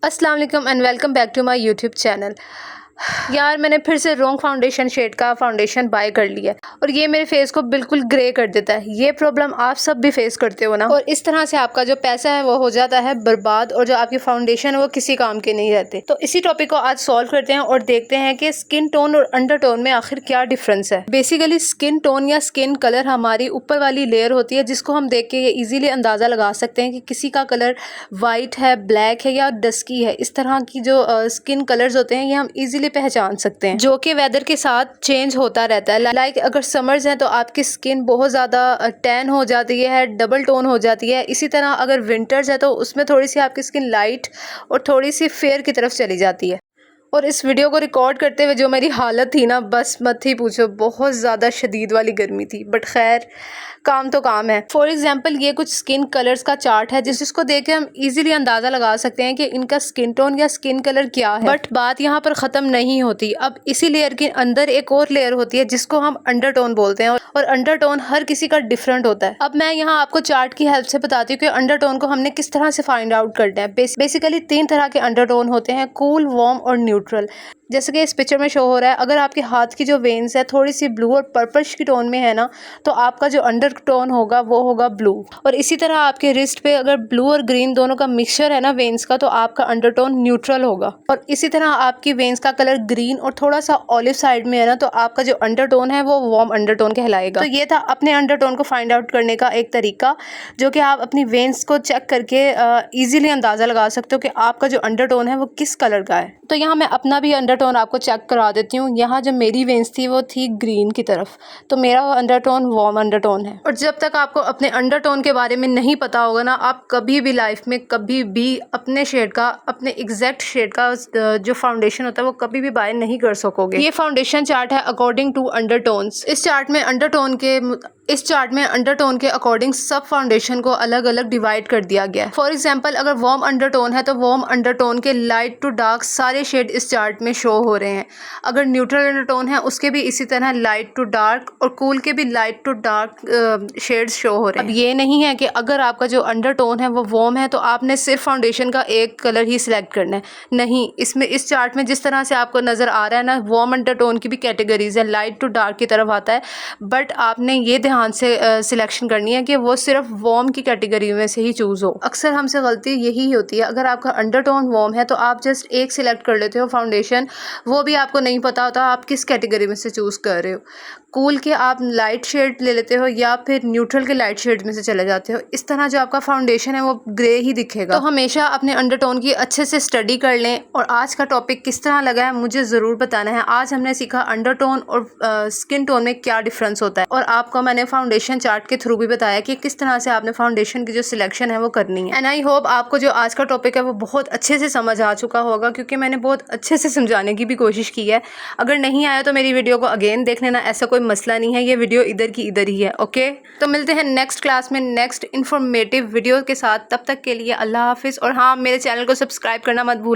अस्सलाम वालेकुम and welcome back to my YouTube channel. यार मैंने फिर से रॉन्ग फाउंडेशन शेड का फाउंडेशन बाय कर लिया और ये मेरे फेस को बिल्कुल ग्रे कर देता है। ये प्रॉब्लम आप सब भी फेस करते हो ना, और इस तरह से आपका जो पैसा है वो हो जाता है बर्बाद और जो आपकी फाउंडेशन है वो किसी काम के नहीं रहते। तो इसी टॉपिक को आज सॉल्व करते हैं और देखते हैं कि स्किन टोन और अंडर टोन में आखिर क्या डिफरेंस है। बेसिकली स्किन टोन या स्किन कलर हमारी ऊपर वाली लेयर होती है जिसको हम देख के इजीली अंदाज़ा लगा सकते हैं कि किसी का कलर वाइट है, ब्लैक है या डस्की है। इस तरह की जो स्किन कलर्स होते हैं ये हम इजीली पहचान सकते हैं, जो कि वेदर के साथ चेंज होता रहता है। लाइक अगर समर्स हैं तो आपकी स्किन बहुत ज़्यादा टैन हो जाती है, डबल टोन हो जाती है। इसी तरह अगर विंटर्स है तो उसमें थोड़ी सी आपकी स्किन लाइट और थोड़ी सी फेयर की तरफ चली जाती है। और इस वीडियो को रिकॉर्ड करते हुए जो मेरी हालत थी ना, बस मत ही पूछो, बहुत ज़्यादा शदीद वाली गर्मी थी। बट खैर काम तो काम है। फॉर एग्जांपल ये कुछ स्किन कलर्स का चार्ट है जिसको देख के हम इजीली अंदाज़ा लगा सकते हैं कि इनका स्किन टोन या स्किन कलर क्या है। बट बात यहाँ पर ख़त्म नहीं होती। अब इसी लेयर के अंदर एक और लेयर होती है जिसको हम अंडर टोन बोलते हैं, और अंडर टोन हर किसी का डिफरेंट होता है। अब मैं यहाँ आपको चार्ट की हेल्प से बताती हूँ कि अंडर टोन को हमने किस तरह से फाइंड आउट करना है। बेसिकली 3 तरह के अंडर टोन होते हैं, कूल, वार्म और न्यूट्रल। जैसे कि इस पिक्चर में शो हो रहा है, अगर आपके हाथ की जो वेन्स है थोड़ी सी ब्लू और पर्पल्स की टोन में है ना, तो आपका जो अंडर टोन होगा वो होगा ब्लू। और इसी तरह आपके रिस्ट पे अगर ब्लू और ग्रीन दोनों का मिक्सचर है ना वेन्स का, तो आपका अंडर टोन न्यूट्रल होगा। और इसी तरह आपकी वेन्स का कलर ग्रीन और थोड़ा सा ऑलिव साइड में है ना, तो आपका जो अंडर टोन है वो वार्म अंडर टोन कहलाएगा। तो ये था अपने अंडर टोन को फाइंड आउट करने का एक तरीका, जो कि आप अपनी वेन्स को चेक करके ईजिली अंदाज़ा लगा सकते हो कि आपका जो अंडर टोन है वो किस कलर का है। तो यहाँ मैं अपना भी अंडर टोन आपको चेक करा देती हूँ। यहाँ जो मेरी वेन्स थी वो थी ग्रीन की तरफ, तो मेरा under tone warm under tone है। और जब तक आपको अपने अंडर टोन के बारे में नहीं पता होगा ना, आप कभी भी लाइफ में कभी भी अपने शेड का, अपने एग्जैक्ट शेड का जो फाउंडेशन होता है वो कभी भी बाय नहीं कर सकोगे। ये फाउंडेशन चार्ट है अकॉर्डिंग टू अंडर टोन्स। इस चार्ट में अंडर टोन के अकॉर्डिंग सब फाउंडेशन को अलग अलग डिवाइड कर दिया गया है। फॉर एग्जाम्पल अगर वार्म अंडर टोन है तो वार्म अंडर टोन के लाइट टू डार्क सारे शेड इस चार्ट में शो हो रहे हैं। अगर न्यूट्रल अंडर टोन है उसके भी इसी तरह लाइट टू डार्क, और कूल के भी light to dark shades show हो रहे हैं। अब ये नहीं है कि अगर आपका जो अंडर टोन है वो वार्म है तो आपने सिर्फ फाउंडेशन का एक कलर ही सिलेक्ट करना है। नहीं, इसमें इस चार्ट में जिस तरह से आपको नज़र आ रहा है ना, वार्म अंडर टोन की भी कैटेगरीज है, लाइट टू डार्क की तरफ आता है। बट आपने ये ध्यान से सिलेक्शन करनी है कि वो सिर्फ वार्म की कैटेगरी में से ही चूज़ हो। अक्सर हमसे गलती यही होती है, अगर आपका अंडर टोन वार्म है तो आप जस्ट एक सिलेक्ट कर लेते हो फाउंडेशन, वो भी आपको नहीं पता होता आप किस कैटेगरी में से चूज़ कर रहे हो। कूल के आप लाइट शेड ले लेते हो या फिर न्यूट्रल के लाइट शेड में से चले जाते हो। इस तरह जो आपका फाउंडेशन है वो ग्रे ही दिखेगा। तो हमेशा अपने अंडर टोन की अच्छे से स्टडी कर लें। और आज का टॉपिक किस तरह लगा है मुझे ज़रूर बताना है। आज हमने सीखा अंडर टोन और स्किन टोन में क्या डिफरेंस होता है, और आपको मैंने फाउंडेशन चार्ट के थ्रू भी बताया कि किस तरह से आपने फाउंडेशन की जो सिलेक्शन है वो करनी है। एंड आई होप आपको जो आज का टॉपिक है वो बहुत अच्छे से समझ आ चुका होगा, क्योंकि मैंने बहुत अच्छे से समझाने की भी कोशिश की है। अगर नहीं आया तो मेरी वीडियो को अगेन देख लेना, ऐसा कोई मसला नहीं है, ये वीडियो इधर की इधर ही है। ओके, तो मिलते हैं नेक्स्ट क्लास में नेक्स्ट इन्फॉर्मेटिव वीडियो के साथ। तब तक के लिए अल्लाह हाफिज़। और हाँ, मेरे चैनल को सब्सक्राइब करना मत भूलिए।